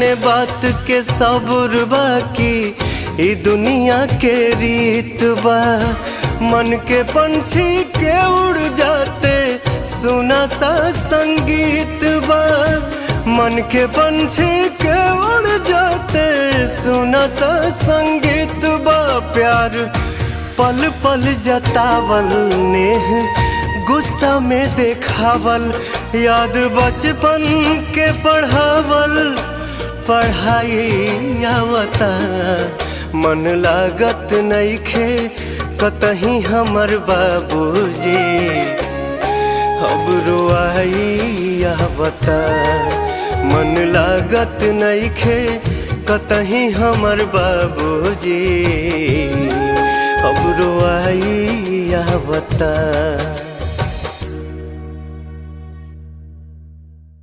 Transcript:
जाने बात के सब्र बाकी ई दुनिया के रीत बा। मन के पंछी के उड़ जाते सुना सा संगीत बा। मन के पंछी के उड़ जाते सुना सा संगीत बा। प्यार पल पल जतावल नेह गुस्सा में देखावल, याद बचपन के पढ़ावल पढ़ाई आवता। मन लागत नइखे कतही हमर बाबूजी, अब रोआई आवता। मन लागत नइखे कतही हमर बाबूजी, अब रोआई आवता।